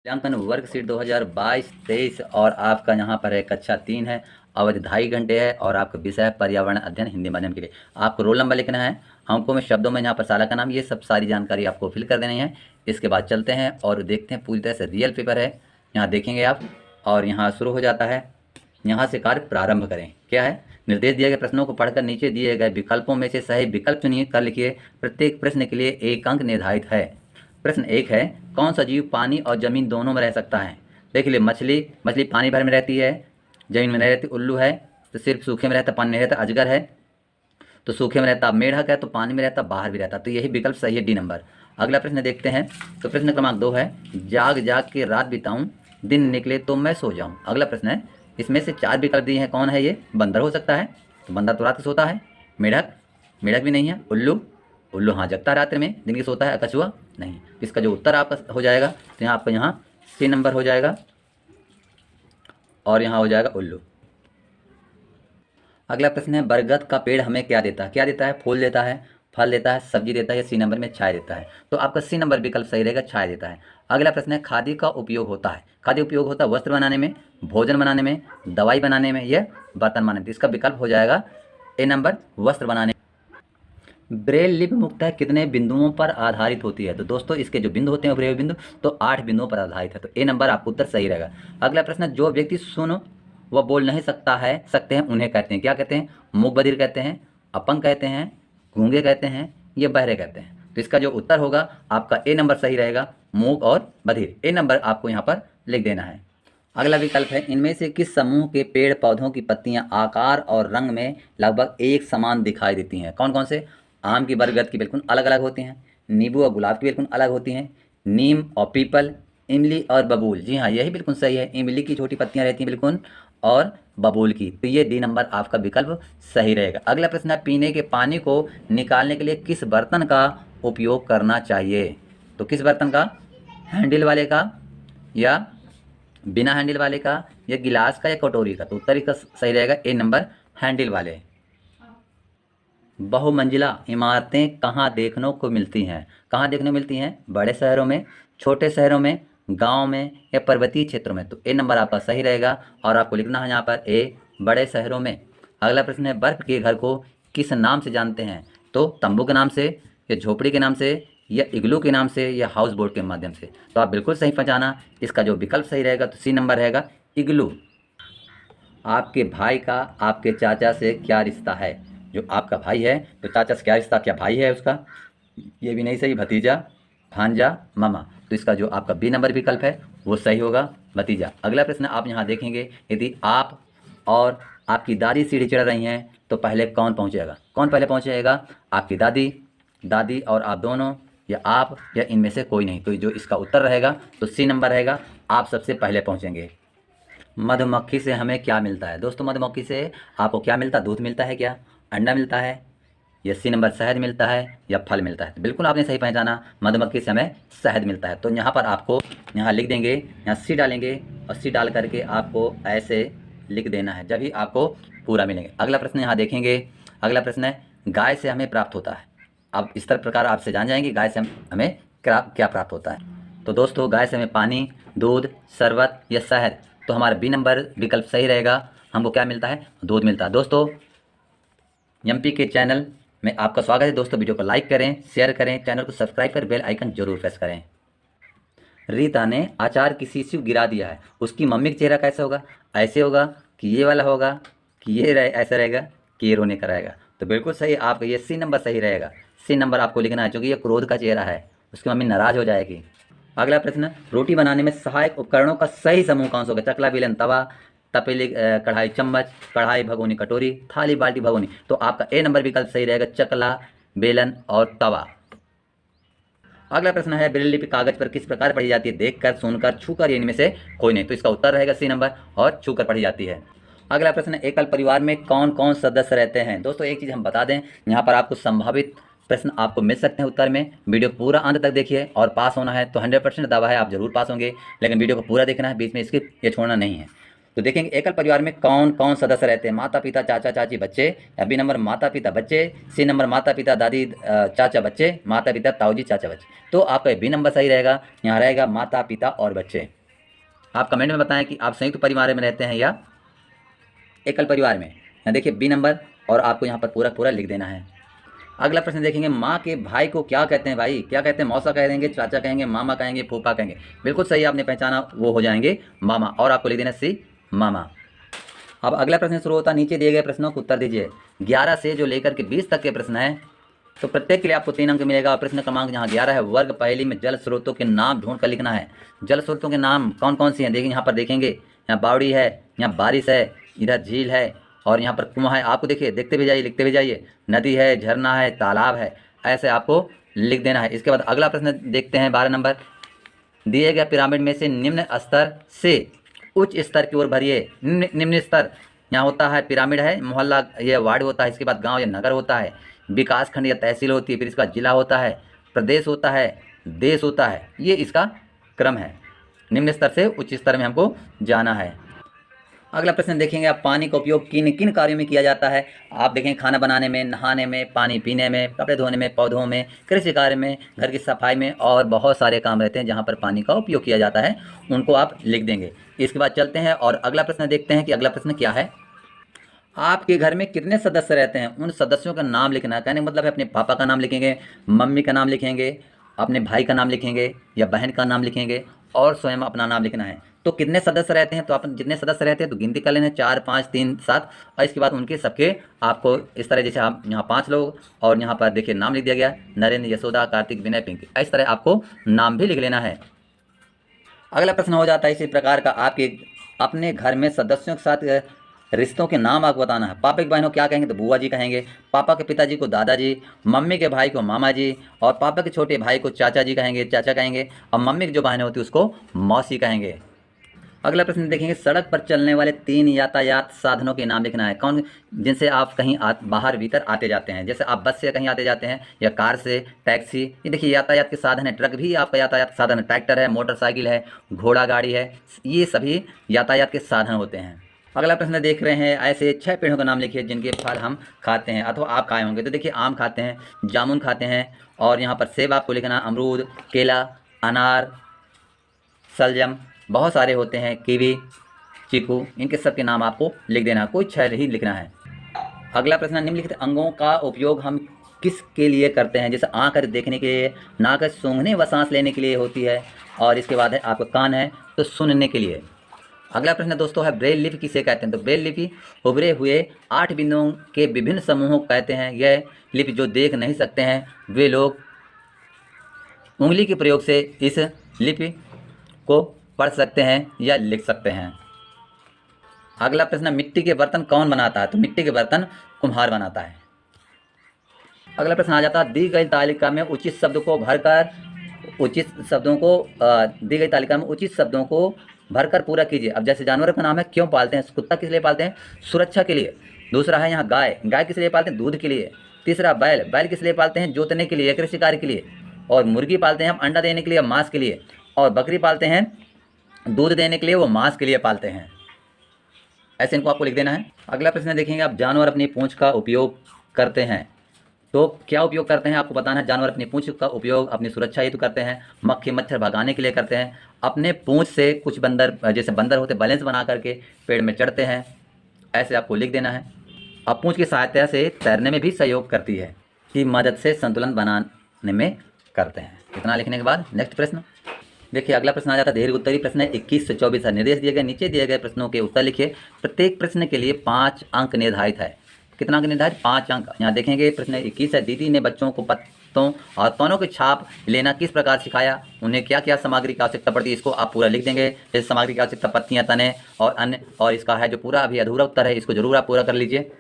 मूल्यांकन वर्कशीट 2022-23 और आपका यहाँ पर है कक्षा 3 है। अवधि 2.5 घंटे है और आपका विषय है पर्यावरण अध्ययन हिंदी माध्यम के लिए। आपको रोल नंबर लिखना है, अंकों में शब्दों में यहाँ पर साला का नाम, ये सब सारी जानकारी आपको फिल कर देनी है। इसके बाद चलते हैं और देखते हैं, पूरी तरह से रियल पेपर है। यहाँ देखेंगे आप और यहाँ शुरू हो जाता है। यहाँ से कार्य प्रारंभ करें। क्या है? निर्देश दिए गए प्रश्नों को पढ़कर नीचे दिए गए विकल्पों में से सही विकल्प चुनिए, कर लिखिए। प्रत्येक प्रश्न के लिए 1 अंक निर्धारित है। प्रश्न 1 है, कौन सा जीव पानी और जमीन दोनों में रह सकता है? देख लीजिए, मछली पानी भर में रहती है, जमीन में नहीं रहती। उल्लू है तो सिर्फ सूखे में रहता, पानी में रहता। अजगर है तो सूखे में रहता। मेढक है तो पानी में रहता, बाहर भी रहता। तो यही विकल्प सही है, डी नंबर। अगला प्रश्न देखते हैं। तो प्रश्न क्रमांक 2 है, जाग जाग के रात बिताऊं, दिन निकले तो मैं सो जाऊं। अगला प्रश्न है, इसमें से 4 विकल्प दिए हैं, कौन है ये? बंदर हो सकता है, तो बंदर तो रात को सोता है। मेढक, मेढक भी नहीं है। उल्लू, उल्लू हाँ जगता है रात्रि में, दिन की सोता है। कछुआ नहीं। इसका जो उत्तर आपका हो जाएगा, तो यहाँ आपका यहाँ सी नंबर हो जाएगा और यहाँ हो जाएगा उल्लू। अगला प्रश्न है, बरगद का पेड़ हमें क्या देता है? क्या देता है? फूल देता है, फल देता है, सब्जी देता है, या सी नंबर में छाया देता है? तो आपका सी नंबर विकल्प सही रहेगा, छाया देता है। अगला प्रश्न है, खादी का उपयोग होता है। खादी उपयोग होता है वस्त्र बनाने में, भोजन बनाने में, दवाई बनाने में, या बर्तन बनाने में। इसका विकल्प हो जाएगा ए नंबर, वस्त्र बनाने। ब्रेल लिपि मुख्यतः कितने बिंदुओं पर आधारित होती है? तो दोस्तों इसके जो बिंदु होते हैं ब्रेल बिंदु, तो 8 बिंदुओं पर आधारित है। तो ए नंबर आपका उत्तर सही रहेगा। अगला प्रश्न, जो व्यक्ति सुन व बोल नहीं सकते हैं उन्हें कहते हैं? क्या कहते हैं? मूक बधिर कहते हैं, अपंग कहते हैं, गूंगे कहते हैं, ये बहरे कहते हैं। तो इसका जो उत्तर होगा आपका ए नंबर सही रहेगा, मूक और बधिर। ए नंबर आपको यहाँ पर लिख देना है। अगला विकल्प है, इनमें से किस समूह के पेड़ पौधों की पत्तियां आकार और रंग में लगभग एक समान दिखाई देती हैं? कौन कौन से? आम की, बरगद की बिल्कुल अलग अलग होती हैं, नींबू और गुलाब की बिल्कुल अलग होती हैं, नीम और पीपल, इमली और बबूल। जी हाँ, यही बिल्कुल सही है, इमली की छोटी पत्तियां रहती हैं बिल्कुल, और बबूल की। तो ये डी नंबर आपका विकल्प सही रहेगा। अगला प्रश्न है, पीने के पानी को निकालने के लिए किस बर्तन का उपयोग करना चाहिए? तो किस बर्तन का? हैंडल वाले का, या बिना हैंडल वाले का, या गिलास का, या कटोरी का? तो उत्तर इसका सही रहेगा ए नंबर, हैंडल वाले। बहुमंजिला इमारतें कहाँ देखने को मिलती हैं? कहाँ देखने को मिलती हैं? बड़े शहरों में, छोटे शहरों में, गांव में, या पर्वतीय क्षेत्रों में? तो ए नंबर आपका सही रहेगा और आपको लिखना है यहाँ पर ए, बड़े शहरों में। अगला प्रश्न है, बर्फ के घर को किस नाम से जानते हैं? तो तंबू के नाम से, या झोपड़ी के नाम से, या इग्लू के नाम से, या हाउस बोट के माध्यम से? तो आप बिल्कुल सही पहचाना। इसका जो विकल्प सही रहेगा तो सी नंबर रहेगा, इग्लू। आपके भाई का आपके चाचा से क्या रिश्ता है? जो आपका भाई है तो चाचा से क्या रिश्ता, क्या भाई है उसका? ये भी नहीं सही, भतीजा, भांजा, मामा। तो इसका जो आपका बी नंबर विकल्प है वो सही होगा, भतीजा। अगला प्रश्न आप यहाँ देखेंगे, यदि आप और आपकी दादी सीढ़ी चढ़ रही हैं तो पहले कौन पहुँचेगा? कौन पहले पहुँचेगा? आपकी दादी, दादी और आप दोनों, या आप, या इनमें से कोई नहीं? तो जो इसका उत्तर रहेगा तो सी नंबर रहेगा, आप सबसे पहले पहुँचेंगे। मधुमक्खी से हमें क्या मिलता है? दोस्तों मधुमक्खी से आपको क्या मिलता है? दूध मिलता है क्या? अंडा मिलता है, या सी नंबर शहद मिलता है, या फल मिलता है? तो बिल्कुल आपने सही पहचाना, मधुमक्खी से हमें शहद मिलता है। तो यहाँ पर आपको यहाँ लिख देंगे, यहाँ सी डालेंगे और सी डाल करके आपको ऐसे लिख देना है, जब भी आपको पूरा मिलेंगे। अगला प्रश्न यहाँ देखेंगे। अगला प्रश्न है, गाय से हमें प्राप्त होता है। अब इस तरह प्रकार आपसे जान जाएंगे गाय से हमें क्या प्राप्त होता है। तो दोस्तों गाय से हमें पानी, दूध, शरबत, या शहद? तो हमारा बी नंबर विकल्प सही रहेगा, हमको क्या मिलता है? दूध मिलता है। दोस्तों एमपी के चैनल में आपका स्वागत है। दोस्तों वीडियो को लाइक करें, शेयर करें, चैनल को सब्सक्राइब कर बेल आइकन जरूर प्रेस करें। रीता ने अचार की शीशी गिरा दिया है, उसकी मम्मी का चेहरा कैसा होगा? ऐसे होगा, कि ये वाला होगा, कि ये ऐसा रहेगा, कि ये रोने का रहेगा? तो बिल्कुल सही आपका ये सी नंबर सही रहेगा। सी नंबर आपको लिखना है, क्योंकि ये क्रोध का चेहरा है, उसकी मम्मी नाराज हो जाएगी। अगला प्रश्न, रोटी बनाने में सहायक उपकरणों का सही समूह कौन सा होगा? चकला, बेलन, तवा, तपेली, कढ़ाई, चम्मच, कढ़ाई, भगोनी, कटोरी, थाली, बाल्टी, भगोनी? तो आपका ए नंबर विकल्प सही रहेगा, चकला, बेलन और तवा। अगला प्रश्न है, ब्रेल लिपि कागज पर किस प्रकार पढ़ी जाती है? देखकर, सुनकर, छूकर, या इनमें से कोई नहीं? तो इसका उत्तर रहेगा सी नंबर, और छूकर पढ़ी जाती है। अगला प्रश्न, एकल परिवार में कौन कौन सदस्य रहते हैं? दोस्तों एक चीज़ हम बता दें, यहाँ पर आपको संभावित प्रश्न आपको मिल सकते हैं उत्तर में। वीडियो पूरा अंत तक देखिए, और पास होना है तो 100% दावा है आप जरूर पास होंगे, लेकिन वीडियो को पूरा देखना है, बीच में स्किप ये छोड़ना नहीं है। तो देखेंगे एकल परिवार में कौन कौन सदस्य रहते हैं, माता पिता चाचा चाची बच्चे, या बी नंबर माता पिता बच्चे, सी नंबर माता पिता दादी चाचा बच्चे, माता पिता ताऊजी चाचा बच्चे। तो आपका बी नंबर सही रहेगा, यहाँ रहेगा माता पिता और बच्चे। आप कमेंट में बताएं कि आप संयुक्त परिवार में रहते हैं या एकल परिवार में। यहाँ देखिए बी नंबर, और आपको यहाँ पर पूरा पूरा लिख देना है। अगला प्रश्न देखेंगे, माँ के भाई को क्या कहते हैं भाई, क्या कहते हैं, मौसा कह देंगे, चाचा कहेंगे, मामा कहेंगे, फूफा कहेंगे। बिल्कुल सही आपने पहचाना, वो हो जाएंगे मामा, और आपको लिख देना सी मामा। अब अगला प्रश्न शुरू होता है, नीचे दिए गए प्रश्नों को उत्तर दीजिए। 11 से जो लेकर के 20 तक के प्रश्न हैं, तो प्रत्येक के लिए आपको 3 अंक मिलेगा। और प्रश्न क्रमांक यहाँ 11 है, वर्ग पहली में जल स्रोतों के नाम ढूंढ कर लिखना है। जल स्रोतों के नाम कौन कौन सी हैं, देखिए यहाँ पर देखेंगे, यहाँ बावड़ी है, यहाँ बारिश है, इधर झील है, और यहाँ पर कुआं है। आपको देखिए देखते भी जाइए, लिखते भी जाइए, नदी है, झरना है, तालाब है, ऐसे आपको लिख देना है। इसके बाद अगला प्रश्न देखते हैं 12 नंबर, दिए गए पिरामिड में से निम्न स्तर से उच्च स्तर की ओर भरिए। निम्न स्तर यहाँ होता है, पिरामिड है, मोहल्ला या वार्ड होता है, इसके बाद गांव या नगर होता है, विकास खंड या तहसील होती है, फिर इसका जिला होता है, प्रदेश होता है, देश होता है। ये इसका क्रम है, निम्न स्तर से उच्च स्तर में हमको जाना है। अगला प्रश्न देखेंगे, आप पानी का उपयोग किन किन कार्यों में किया जाता है। आप देखें, खाना बनाने में, नहाने में, पानी पीने में, कपड़े धोने में, पौधों में, कृषि कार्य में, घर की सफाई में, और बहुत सारे काम रहते हैं जहाँ पर पानी का उपयोग किया जाता है, उनको आप लिख देंगे। इसके बाद चलते हैं और अगला प्रश्न देखते हैं कि अगला प्रश्न क्या है। आपके घर में कितने सदस्य रहते हैं, उन सदस्यों का नाम लिखना है। कहने का मतलब है अपने पापा का नाम लिखेंगे, मम्मी का नाम लिखेंगे, अपने भाई का नाम लिखेंगे या बहन का नाम लिखेंगे, और स्वयं अपना नाम लिखना है। तो कितने सदस्य रहते हैं, तो आप जितने सदस्य रहते हैं तो गिनती कर लेना, 4 5 3 7, और इसके बाद उनके सबके आपको इस तरह, जैसे आप यहाँ 5 लोग, और यहाँ पर देखिए नाम लिख दिया गया, नरेंद्र, यशोदा, कार्तिक, विनय, पिंकी, इस तरह आपको नाम भी लिख लेना है। अगला प्रश्न हो जाता है इसी प्रकार का, आपके अपने घर में सदस्यों के साथ रिश्तों के नाम आपको बताना है। पापा की बहन को क्या कहेंगे, तो बुआ जी कहेंगे, पापा के पिताजी को दादाजी, मम्मी के भाई को मामा जी, और पापा के छोटे भाई को चाचा जी कहेंगे, चाचा कहेंगे, और मम्मी की जो बहन होती है उसको मौसी कहेंगे। अगला प्रश्न देखेंगे, सड़क पर चलने वाले 3 यातायात साधनों के नाम लिखना है। कौन, जिनसे आप कहीं बाहर भीतर आते जाते हैं, जैसे आप बस से कहीं आते जाते हैं, या कार से, टैक्सी, ये देखिए यातायात के साधन है। ट्रक भी आपका यातायात साधन है, ट्रैक्टर है, मोटरसाइकिल है, घोड़ा गाड़ी है, ये सभी यातायात के साधन होते हैं। अगला प्रश्न देख रहे हैं, ऐसे 6 पेड़ों का नाम लिखिए जिनके फल हम खाते हैं अथवा आप खाए होंगे। तो देखिए, आम खाते हैं, जामुन खाते हैं, और यहाँ पर सेब आपको लिखना, अमरूद, केला, अनार, सलजम, बहुत सारे होते हैं, कीवी, चीकू, इनके सब के नाम आपको लिख देना, कोई 6 ही लिखना है। अगला प्रश्न, निम्नलिखित अंगों का उपयोग हम किस के लिए करते हैं। जैसे आँख है देखने के लिए, नाक है सूंघने व सांस लेने के लिए होती है, और इसके बाद है आपका कान है तो सुनने के लिए। अगला प्रश्न दोस्तों है, ब्रेल लिपि किसे कहते हैं। तो ब्रेल लिपि उभरे हुए 8 बिंदुओं के विभिन्न समूहों को कहते हैं। यह लिपि जो देख नहीं सकते हैं वे लोग उंगली के प्रयोग से इस लिपि को पढ़ सकते हैं या लिख सकते हैं। अगला प्रश्न, मिट्टी के बर्तन कौन बनाता है। तो मिट्टी के बर्तन कुम्हार बनाता है। अगला प्रश्न आ जाता है, दी गई तालिका में उचित शब्द को भरकर दी गई तालिका में उचित शब्दों को भरकर पूरा कीजिए। अब जैसे जानवरों का नाम है, क्यों पालते हैं। कुत्ता किस लिए पालते हैं, सुरक्षा के लिए। दूसरा है यहाँ गाय, गाय किस लिए पालते हैं, दूध के लिए। तीसरा बैल, बैल किस लिए पालते हैं, जोतने के लिए, कृषि कार्य के लिए। और मुर्गी पालते हैं हम अंडा देने के लिए, मांस के लिए। और बकरी पालते हैं दूध देने के लिए, वो मांस के लिए पालते हैं। ऐसे इनको आपको लिख देना है। अगला प्रश्न देखेंगे, आप जानवर अपनी पूंछ का उपयोग करते हैं। तो क्या उपयोग करते हैं आपको बताना है। जानवर अपनी पूंछ का उपयोग अपनी सुरक्षा हेतु करते हैं, मक्खी मच्छर भगाने के लिए करते हैं। अपने पूंछ से कुछ बंदर, जैसे बंदर होते, बैलेंस बना करके पेड़ में चढ़ते हैं, ऐसे आपको लिख देना है। अब पूंछ की सहायता से तैरने में भी सहयोग करती है, की मदद से संतुलन बनाने में करते हैं। इतना लिखने के बाद नेक्स्ट प्रश्न देखिए, अगला प्रश्न आ जाता है दीर्घ उत्तरी प्रश्न है। 21 से 24 निर्देश दिए गए, नीचे दिए गए प्रश्नों के उत्तर लिखिए। प्रत्येक प्रश्न के लिए 5 अंक निर्धारित है। कितना अंक निर्धारित, 5 अंक। यहाँ देखेंगे प्रश्न 21 है, दीदी ने बच्चों को पत्तों और तनों की छाप लेना किस प्रकार सिखाया, उन्हें क्या क्या सामग्री की आवश्यकता पड़ती है। इसको आप पूरा लिख देंगे, जैसे सामग्री की आवश्यकता पत्तियाँ, तने और अन्य। और इसका है जो पूरा अभी अधूरा उत्तर है, इसको जरूर आप पूरा कर लीजिए।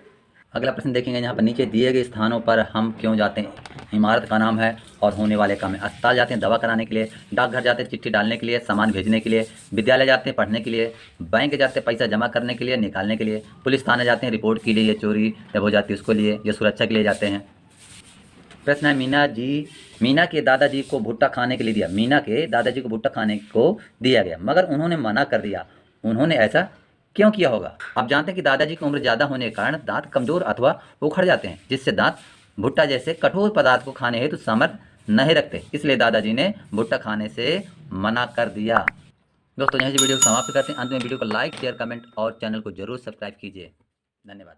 अगला प्रश्न देखेंगे, यहाँ पर नीचे दिए गए स्थानों पर हम क्यों जाते हैं। इमारत का नाम है और होने वाले काम है। अस्पताल जाते हैं दवा कराने के लिए, डाकघर जाते हैं चिट्ठी डालने के लिए, सामान भेजने के लिए, विद्यालय जाते हैं पढ़ने के लिए, बैंक जाते हैं पैसा जमा करने के लिए, निकालने के लिए, पुलिस थाने जाते हैं रिपोर्ट के लिए, या चोरी जब हो जाती है उसको लिए, या सुरक्षा के लिए जाते हैं। प्रश्न है, मीना के दादाजी को भुट्टा खाने के लिए दिया। मीना के दादाजी को भुट्टा खाने को दिया गया, मगर उन्होंने मना कर दिया। उन्होंने ऐसा क्यों किया होगा? आप जानते हैं कि दादाजी की उम्र ज़्यादा होने के कारण दांत कमज़ोर अथवा उखड़ जाते हैं, जिससे दांत भुट्टा जैसे कठोर पदार्थ को खाने हेतु सामर्थ्य नहीं रखते। इसलिए दादाजी ने भुट्टा खाने से मना कर दिया। दोस्तों, यहीं से वीडियो को समाप्त करते हैं। अंत में वीडियो को लाइक, शेयर, कमेंट और चैनल को जरूर सब्सक्राइब कीजिए। धन्यवाद।